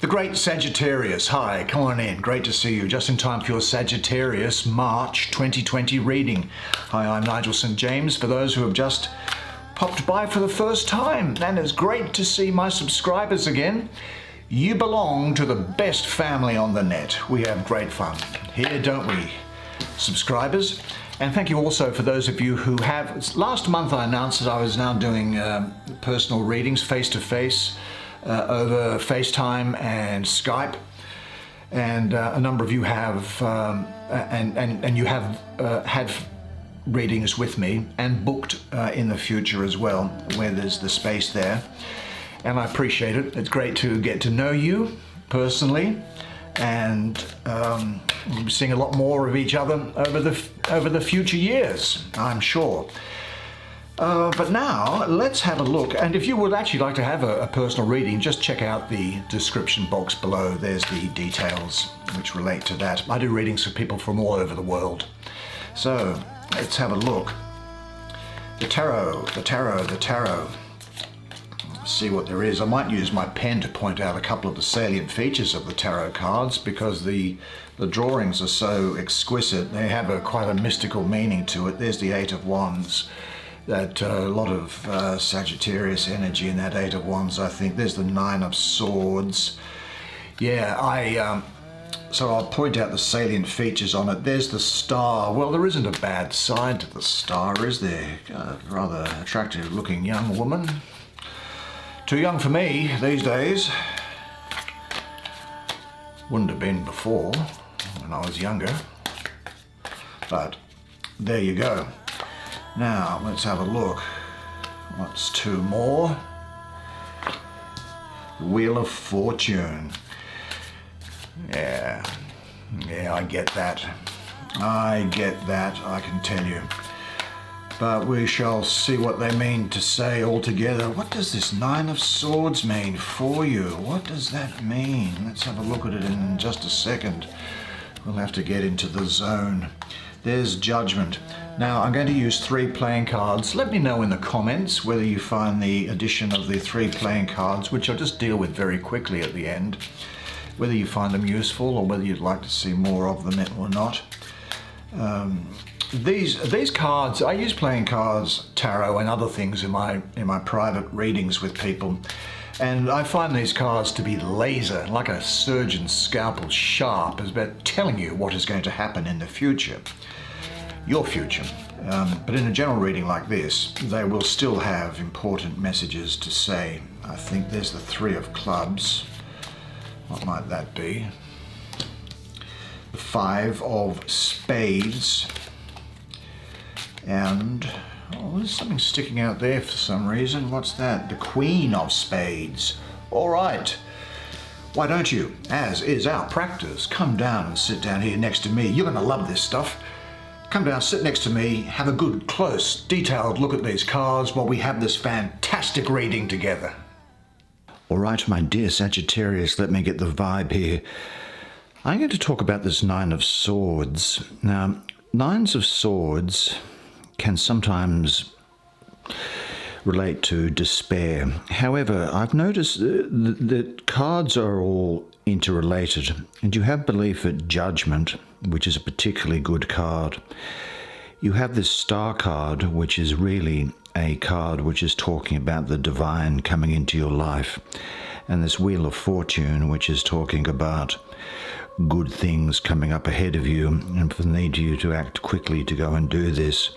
The great Sagittarius, hi, come on in, great to see you, just in time for your Sagittarius March 2020 reading. Hi, I'm Nigel Saint James, for those who have just popped by for the first time, and it's great to see my subscribers again. You belong to the best family on the net. We have great fun here, don't we, subscribers? And thank you also for those of you who have, last month I announced that I was now doing personal readings face-to-face, over FaceTime and Skype, and a number of you have and you have had readings with me and booked in the future as well, where there's the space there, and I appreciate it. It's great to get to know you personally, and we'll be seeing a lot more of each other over the future years, I'm sure. But now let's have a look, and if you would actually like to have a personal reading, just check out the description box below. There's the details which relate to that. I do readings for people from all over the world. So let's have a look. The tarot. Let's see what there is. I might use my pen to point out a couple of the salient features of the tarot cards, because the drawings are so exquisite. They have quite a mystical meaning to it. There's the Eight of Wands. That a lot of Sagittarius energy in that Eight of Wands, I think. There's the Nine of Swords. Yeah, so I'll point out the salient features on it. There's the Star. Well, there isn't a bad side to the Star, is there? Rather attractive looking young woman. Too young for me these days. Wouldn't have been before, when I was younger. But there you go. Now, let's have a look. What's two more? Wheel of Fortune. Yeah, I get that. I can tell you. But we shall see what they mean to say altogether. What does this Nine of Swords mean for you? What does that mean? Let's have a look at it in just a second. We'll have to get into the zone. There's Judgment. Now, I'm going to use 3 playing cards. Let me know in the comments whether you find the addition of the 3 playing cards, which I'll just deal with very quickly at the end, whether you find them useful or whether you'd like to see more of them or not. These cards, I use playing cards, tarot, and other things in my private readings with people. And I find these cards to be laser, like a surgeon's scalpel, sharp, as about telling you what is going to happen in the future. Your future. But in a general reading like this, they will still have important messages to say. I think there's the Three of Clubs. What might that be? The Five of Spades. And, oh, there's something sticking out there for some reason. What's that? The Queen of Spades. All right. Why don't you, as is our practice, come down and sit down here next to me. You're going to love this stuff. Come down, sit next to me, have a good, close, detailed look at these cards while we have this fantastic reading together. All right, my dear Sagittarius, let me get the vibe here. I'm going to talk about this Nine of Swords. Now, Nines of Swords can sometimes relate to despair. However, I've noticed that cards are all interrelated, and you have belief at Judgment, which is a particularly good card. You have this Star card, which is really a card which is talking about the divine coming into your life, and this Wheel of Fortune, which is talking about good things coming up ahead of you and for the need you to act quickly to go and do this.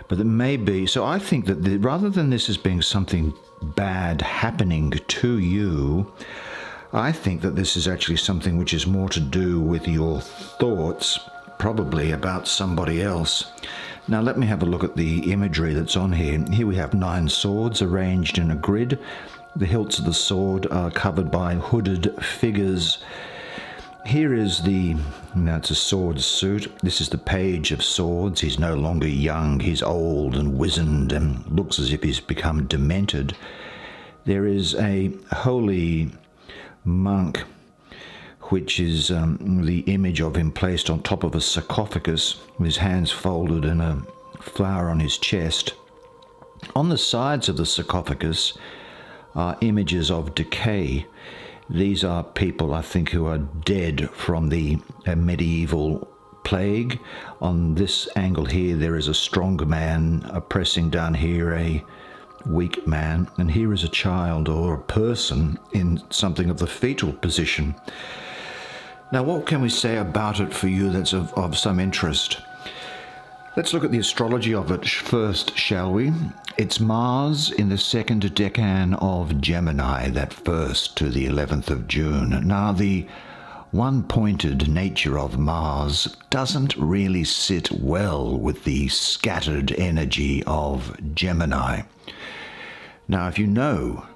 But it may be, so I think that rather than this as being something bad happening to you, I think that this is actually something which is more to do with your thoughts, probably about somebody else. Now let me have a look at the imagery that's on here. Here we have 9 swords arranged in a grid. The hilts of the sword are covered by hooded figures. Here is it's a sword suit. This is the Page of Swords. He's no longer young, he's old and wizened and looks as if he's become demented. There is a holy monk, which is the image of him placed on top of a sarcophagus with his hands folded and a flower on his chest. On the sides of the sarcophagus are images of decay. These are people, I think, who are dead from the medieval plague. On this angle here, there is a strong man oppressing down here a weak man, and here is a child or a person in something of the fetal position. Now, what can we say about it for you that's of some interest? Let's look at the astrology of it first, shall we? It's Mars in the second decan of Gemini, that 1st to the 11th of June. Now, the one-pointed nature of Mars doesn't really sit well with the scattered energy of Gemini. Now, if you know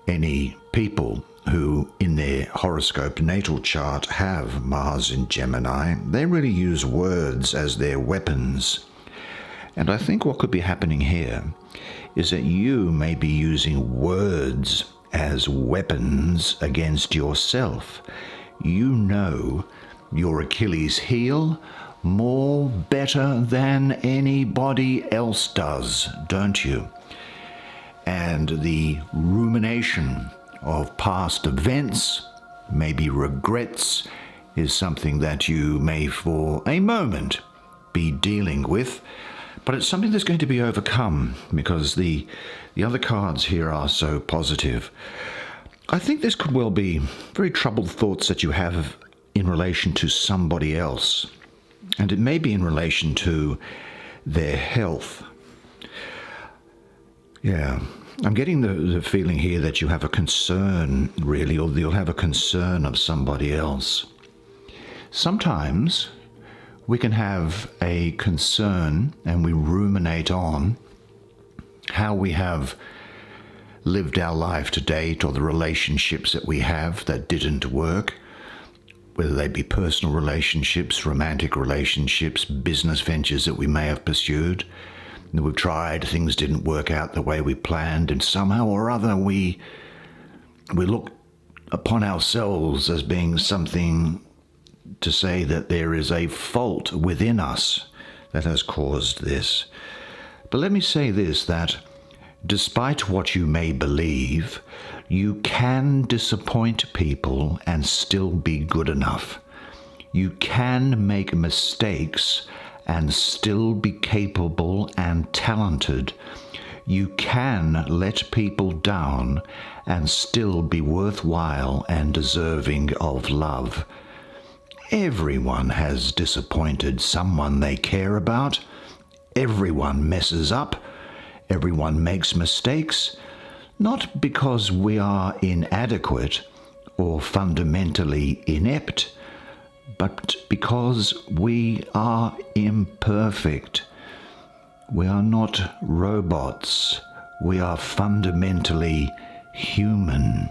any people who in their horoscope natal chart have Mars in Gemini, they really use words as their weapons. And I think what could be happening here is that you may be using words as weapons against yourself. You know your Achilles heel more better than anybody else does, don't you? And the rumination of past events, maybe regrets, is something that you may for a moment be dealing with, but it's something that's going to be overcome because the other cards here are so positive. I think this could well be very troubled thoughts that you have in relation to somebody else, and it may be in relation to their health. Yeah, I'm getting the feeling here that you have a concern, really, or you'll have a concern of somebody else. Sometimes we can have a concern and we ruminate on how we have lived our life to date, or the relationships that we have that didn't work, whether they be personal relationships, romantic relationships, business ventures that we may have pursued. We've tried, things didn't work out the way we planned, and somehow or other we look upon ourselves as being something to say that there is a fault within us that has caused this. But let me say this, that despite what you may believe, you can disappoint people and still be good enough. You can make mistakes and still be capable and talented. You can let people down and still be worthwhile and deserving of love. Everyone has disappointed someone they care about. Everyone messes up. Everyone makes mistakes, not because we are inadequate or fundamentally inept, but because we are imperfect. We are not robots. We are fundamentally human.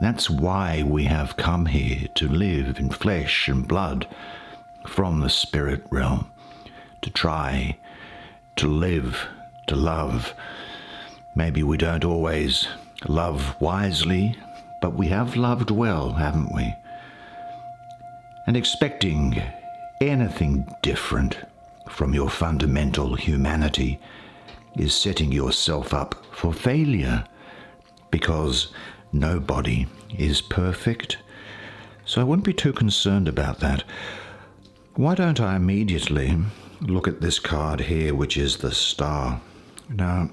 That's why we have come here, to live in flesh and blood from the spirit realm, to try to live, to love. Maybe we don't always love wisely, but we have loved well, haven't we? And expecting anything different from your fundamental humanity is setting yourself up for failure, because nobody is perfect. So I wouldn't be too concerned about that. Why don't I immediately look at this card here, which is the Star? Now,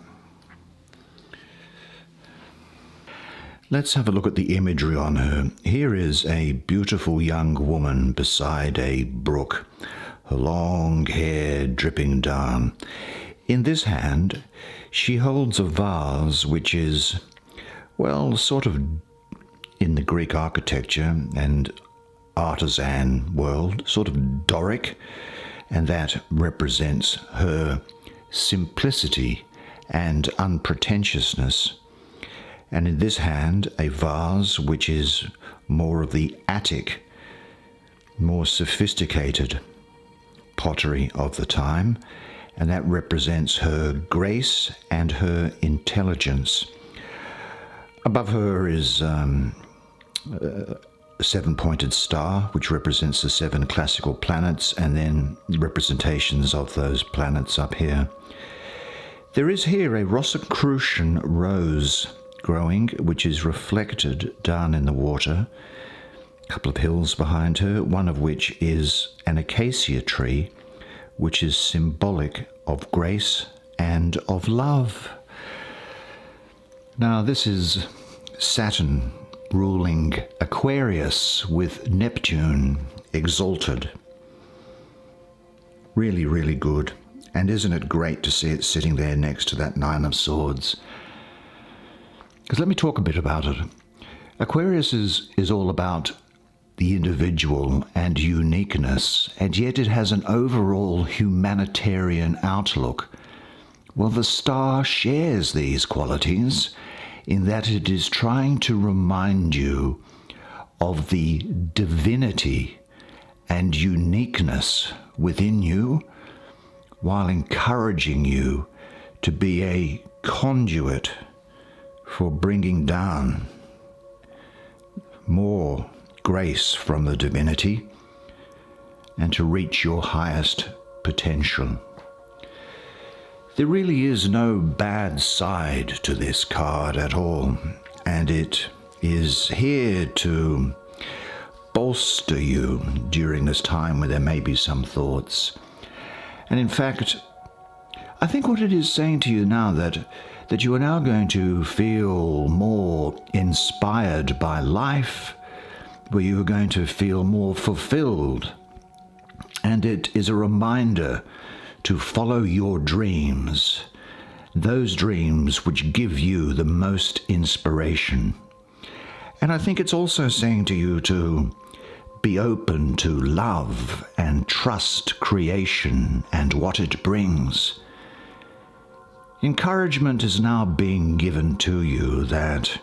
let's have a look at the imagery on her. Here is a beautiful young woman beside a brook, her long hair dripping down. In this hand, she holds a vase which is, well, sort of in the Greek architecture and artisan world, sort of Doric, and that represents her simplicity and unpretentiousness. And in this hand, a vase which is more of the Attic, more sophisticated pottery of the time, and that represents her grace and her intelligence. Above her is a seven-pointed star, which represents the 7 classical planets, and then representations of those planets up here. There is here a Rosicrucian rose growing, which is reflected down in the water. A couple of hills behind her, one of which is an acacia tree, which is symbolic of grace and of love. Now, this is Saturn ruling Aquarius with Neptune exalted. Really, really good. And isn't it great to see it sitting there next to that Nine of Swords? Because let me talk a bit about it. Aquarius is all about the individual and uniqueness, and yet it has an overall humanitarian outlook. Well, the star shares these qualities in that it is trying to remind you of the divinity and uniqueness within you, while encouraging you to be a conduit for bringing down more grace from the divinity and to reach your highest potential. There really is no bad side to this card at all, and it is here to bolster you during this time where there may be some thoughts. And in fact, I think what it is saying to you now that you are now going to feel more inspired by life, where you are going to feel more fulfilled. And it is a reminder to follow your dreams, those dreams which give you the most inspiration. And I think it's also saying to you to be open to love and trust creation and what it brings. Encouragement is now being given to you that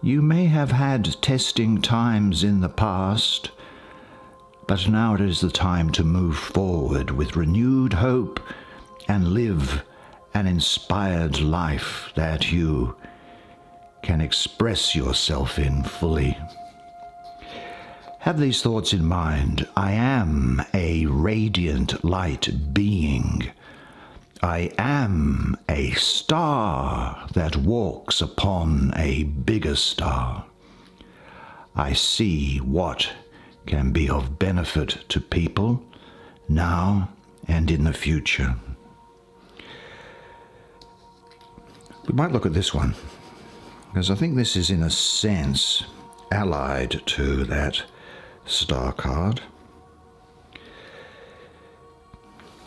you may have had testing times in the past, but now it is the time to move forward with renewed hope and live an inspired life that you can express yourself in fully. Have these thoughts in mind. I am a radiant light being. I am a star that walks upon a bigger star. I see what can be of benefit to people now and in the future. We might look at this one, because I think this is in a sense allied to that star card.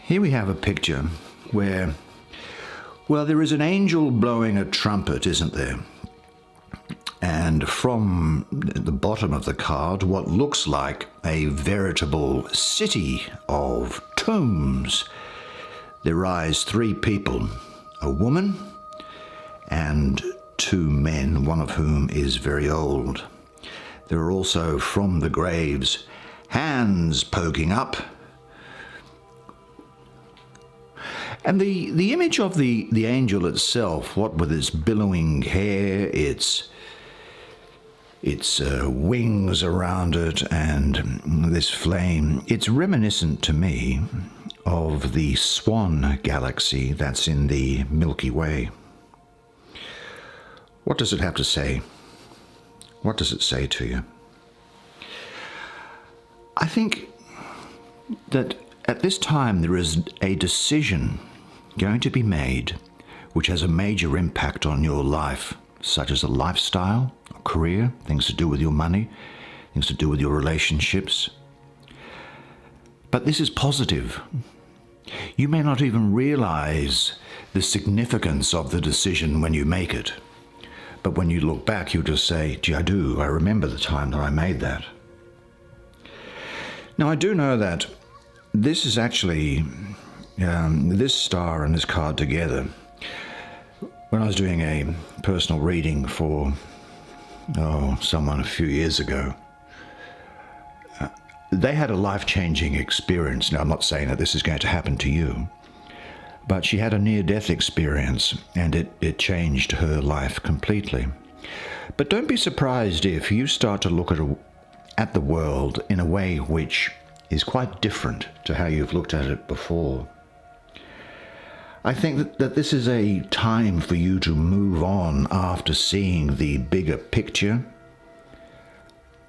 Here we have a picture where, well, there is an angel blowing a trumpet, isn't there? And from the bottom of the card, what looks like a veritable city of tombs, there rise three people, a woman and two men, one of whom is very old. There are also from the graves hands poking up. And the image of the angel itself, what with its billowing hair, its wings around it, and this flame, it's reminiscent to me of the Swan galaxy that's in the Milky Way. What does it have to say? What does it say to you? I think that at this time there is a decision going to be made which has a major impact on your life, such as a lifestyle, a career, things to do with your money, things to do with your relationships. But this is positive. You may not even realize the significance of the decision when you make it. But when you look back, you just say, gee, I remember the time that I made that. Now, I do know that this is actually, this star and this card together, when I was doing a personal reading for someone a few years ago, they had a life-changing experience. Now, I'm not saying that this is going to happen to you, but she had a near-death experience, and it changed her life completely. But don't be surprised if you start to look at the world in a way which is quite different to how you've looked at it before. I think that this is a time for you to move on after seeing the bigger picture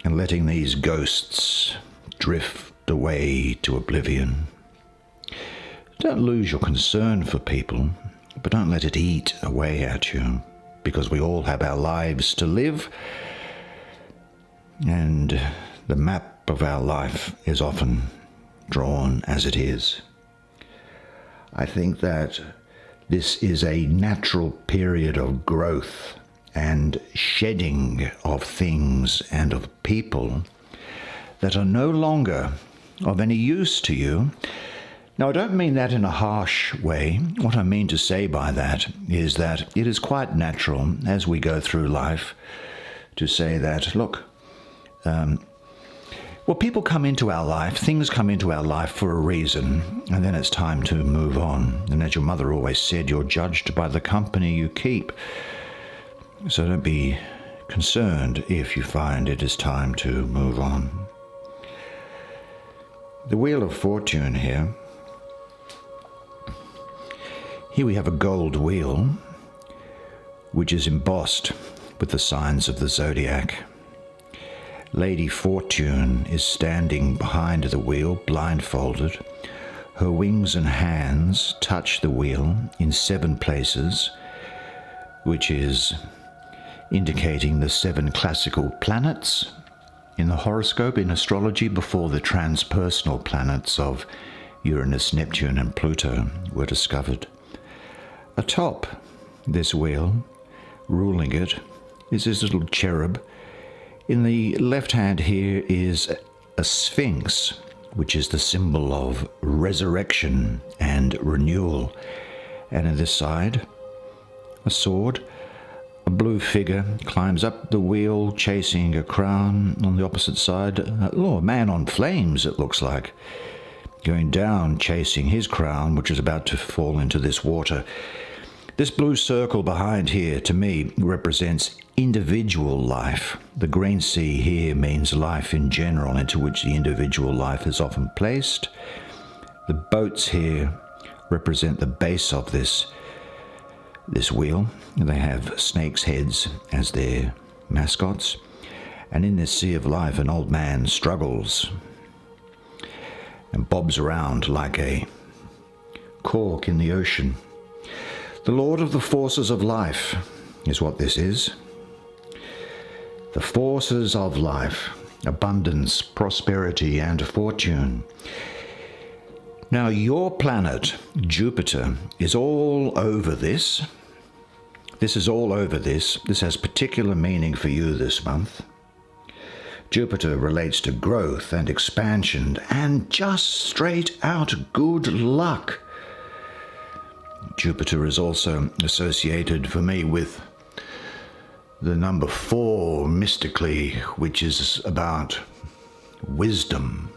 and letting these ghosts drift away to oblivion. Don't lose your concern for people, but don't let it eat away at you, because we all have our lives to live, and the map of our life is often drawn as it is. I think that this is a natural period of growth and shedding of things and of people that are no longer of any use to you. Now, I don't mean that in a harsh way. What I mean to say by that is that it is quite natural as we go through life to say that, look, people come into our life, things come into our life for a reason, and then it's time to move on. And as your mother always said, you're judged by the company you keep. So don't be concerned if you find it is time to move on. The Wheel of Fortune here. Here we have a gold wheel, which is embossed with the signs of the zodiac. Lady Fortune is standing behind the wheel, blindfolded. Her wings and hands touch the wheel in 7 places, which is indicating the 7 classical planets in the horoscope, in astrology, before the transpersonal planets of Uranus, Neptune, and Pluto were discovered. Atop this wheel, ruling it, is this little cherub. In the left hand here is a sphinx, which is the symbol of resurrection and renewal. And on this side, a sword. A blue figure climbs up the wheel, chasing a crown. On the opposite side, a man on flames, it looks like, going down, chasing his crown, which is about to fall into this water. This blue circle behind here, to me, represents individual life. The green sea here means life in general, into which the individual life is often placed. The boats here represent the base of this wheel. They have snakes' heads as their mascots. And in this sea of life, an old man struggles and bobs around like a cork in the ocean. The Lord of the forces of life is what this is. The forces of life, abundance, prosperity, and fortune. Now, your planet, Jupiter, is all over this. This is all over this. This has particular meaning for you this month. Jupiter relates to growth and expansion and just straight out good luck. Jupiter is also associated for me with the number 4 mystically, which is about wisdom,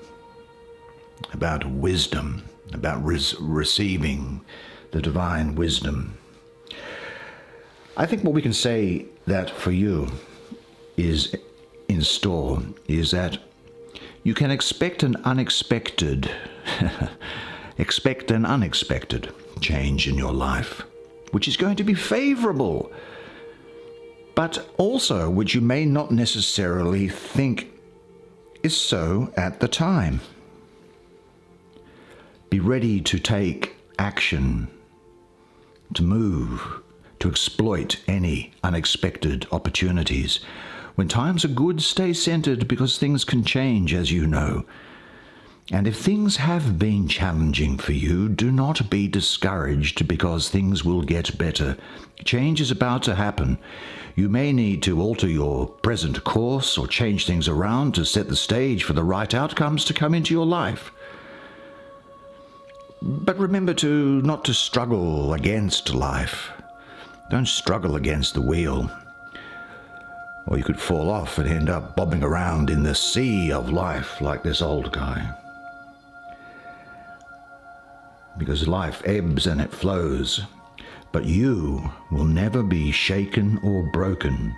about receiving the divine wisdom. I think what we can say that for you is in store is that you can expect an unexpected change in your life, which is going to be favorable, but also which you may not necessarily think is so at the time. Be ready to take action, to move, to exploit any unexpected opportunities. When times are good, stay centered, because things can change, as you know. And if things have been challenging for you, do not be discouraged, because things will get better. Change is about to happen. You may need to alter your present course or change things around to set the stage for the right outcomes to come into your life. But remember not to struggle against life. Don't struggle against the wheel, or you could fall off and end up bobbing around in the sea of life like this old guy. Because life ebbs and it flows, but you will never be shaken or broken.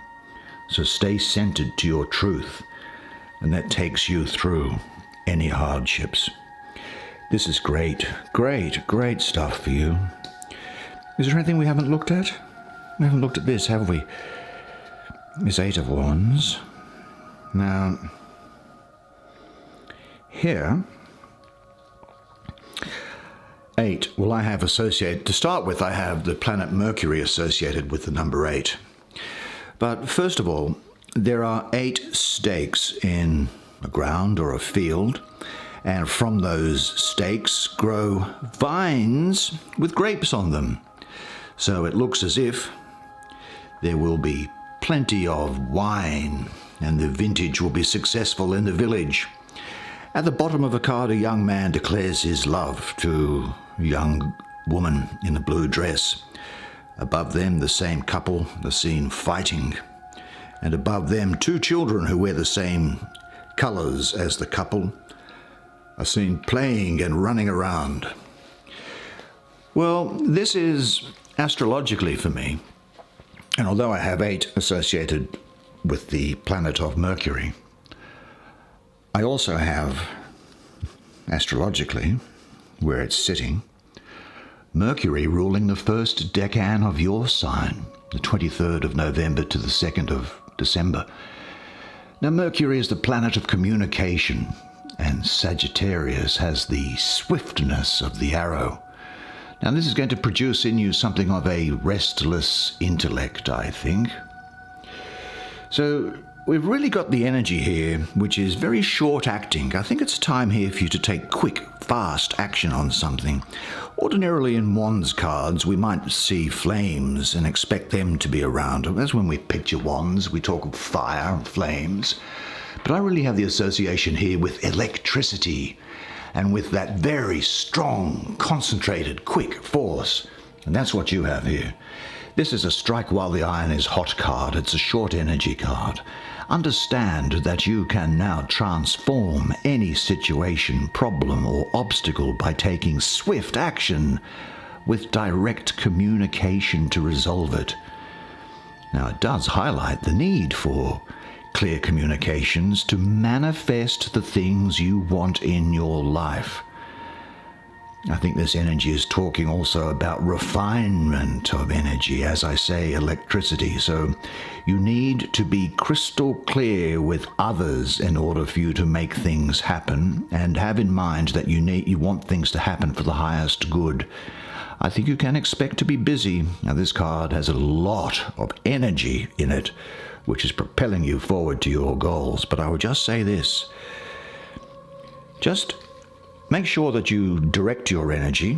So stay centered to your truth, and that takes you through any hardships. This is great, great, great stuff for you. Is there anything we haven't looked at? We haven't looked at this, have we? This Eight of Wands. Now, here, 8, well, I have associated, to start with, I have the planet Mercury associated with the number 8. But first of all, there are 8 stakes in a ground or a field, and from those stakes grow vines with grapes on them. So it looks as if there will be plenty of wine, and the vintage will be successful in the village. At the bottom of the card, a young man declares his love to a young woman in a blue dress. Above them, the same couple are seen fighting. And above them, 2 children who wear the same colours as the couple are seen playing and running around. Well, this is astrologically for me, and although I have 8 associated with the planet of Mercury, I also have, astrologically, where it's sitting, Mercury ruling the first decan of your sign, the 23rd of November to the 2nd of December. Now, Mercury is the planet of communication, and Sagittarius has the swiftness of the arrow. Now, this is going to produce in you something of a restless intellect, I think. So, we've really got the energy here, which is very short-acting. I think it's time here for you to take quick, fast action on something. Ordinarily in Wands cards, we might see flames and expect them to be around. That's when we picture wands, we talk of fire and flames. But I really have the association here with electricity, and with that very strong, concentrated, quick force. And that's what you have here. This is a strike while the iron is hot card. It's a short energy card. Understand that you can now transform any situation, problem, or obstacle by taking swift action with direct communication to resolve it. Now, it does highlight the need for clear communications to manifest the things you want in your life. I think this energy is talking also about refinement of energy, as I say, electricity. So you need to be crystal clear with others in order for you to make things happen, and have in mind that you want things to happen for the highest good. I think you can expect to be busy. Now, this card has a lot of energy in it, which is propelling you forward to your goals. But I would just say this. Just make sure that you direct your energy,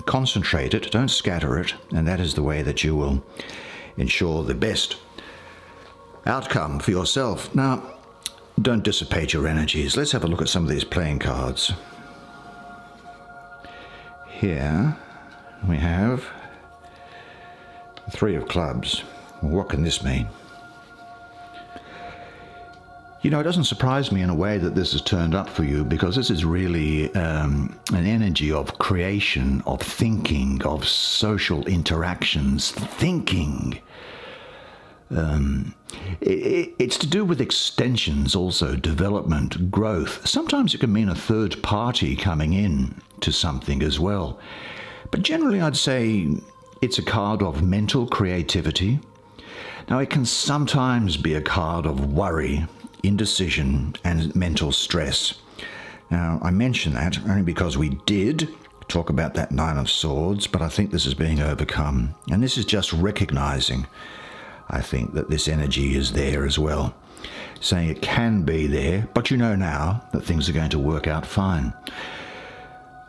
concentrate it, don't scatter it, and that is the way that you will ensure the best outcome for yourself. Now, don't dissipate your energies. Let's have a look at some of these playing cards. Here we have the 3 of clubs. Well, what can this mean? You know, it doesn't surprise me in a way that this has turned up for you, because this is really an energy of creation, of thinking, of social interactions, thinking. It's to do with extensions also, development, growth. Sometimes it can mean a third party coming in to something as well. But generally I'd say it's a card of mental creativity. Now, it can sometimes be a card of worry, indecision, and mental stress. Now, I mention that only because we did talk about that 9 of Swords, but I think this is being overcome. And this is just recognizing, I think, that this energy is there as well. Saying it can be there, but you know now that things are going to work out fine.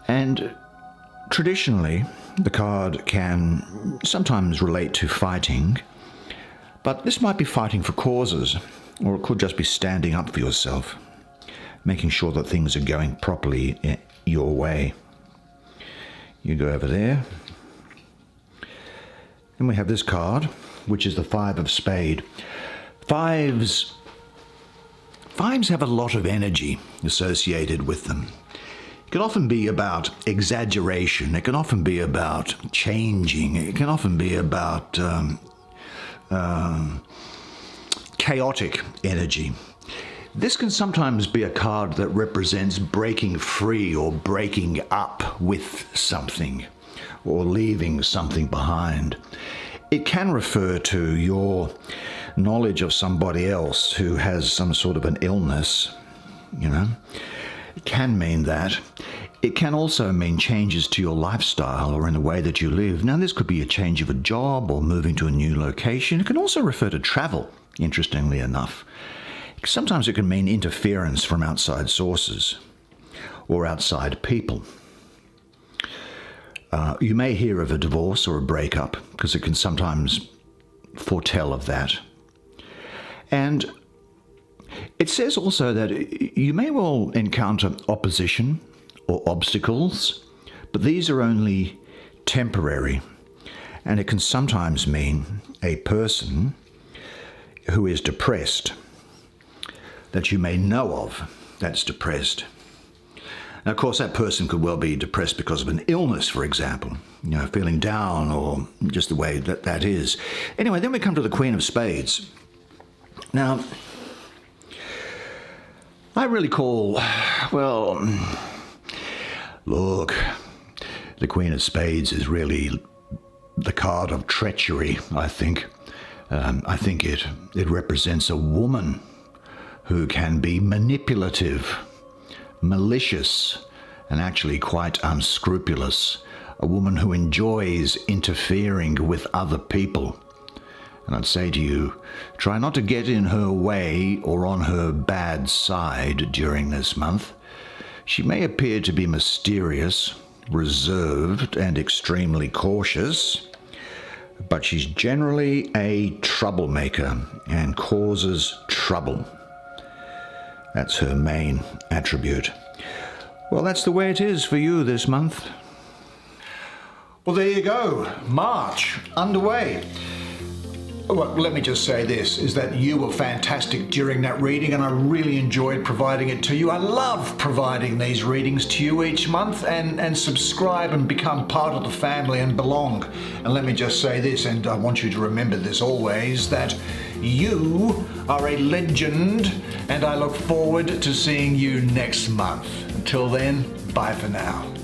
And traditionally, the card can sometimes relate to fighting, but this might be fighting for causes, or it could just be standing up for yourself, making sure that things are going properly your way. You go over there. Then we have this card, which is the 5 of Spade. Fives have a lot of energy associated with them. It can often be about exaggeration. It can often be about changing. It can often be about chaotic energy. This can sometimes be a card that represents breaking free or breaking up with something. or leaving something behind. It can refer to your knowledge of somebody else who has some sort of an illness, you know. It can mean that. It can also mean changes to your lifestyle or in the way that you live. Now, this could be a change of a job or moving to a new location. It can also refer to travel, interestingly enough. Sometimes it can mean interference from outside sources or outside people. You may hear of a divorce or a breakup because it can sometimes foretell of that. And it says also that you may well encounter opposition or obstacles, but these are only temporary. And it can sometimes mean a person who is depressed, that you may know of, that's depressed. Now, of course, that person could well be depressed because of an illness, for example, you know, feeling down or just the way that that is. Anyway, then we come to the Queen of Spades. Now, I really call, well, look, the Queen of Spades is really the card of treachery, I think. I think it represents a woman who can be manipulative, malicious, and actually quite unscrupulous. A woman who enjoys interfering with other people. And I'd say to you, try not to get in her way or on her bad side during this month. She may appear to be mysterious, reserved, and extremely cautious, but she's generally a troublemaker and causes trouble. That's her main attribute. Well, that's the way it is for you this month. Well, there you go. March underway. Well, let me just say this, is that you were fantastic during that reading and I really enjoyed providing it to you. I love providing these readings to you each month and subscribe and become part of the family and belong. And let me just say this, and I want you to remember this always, that you are a legend and I look forward to seeing you next month. Until then, bye for now.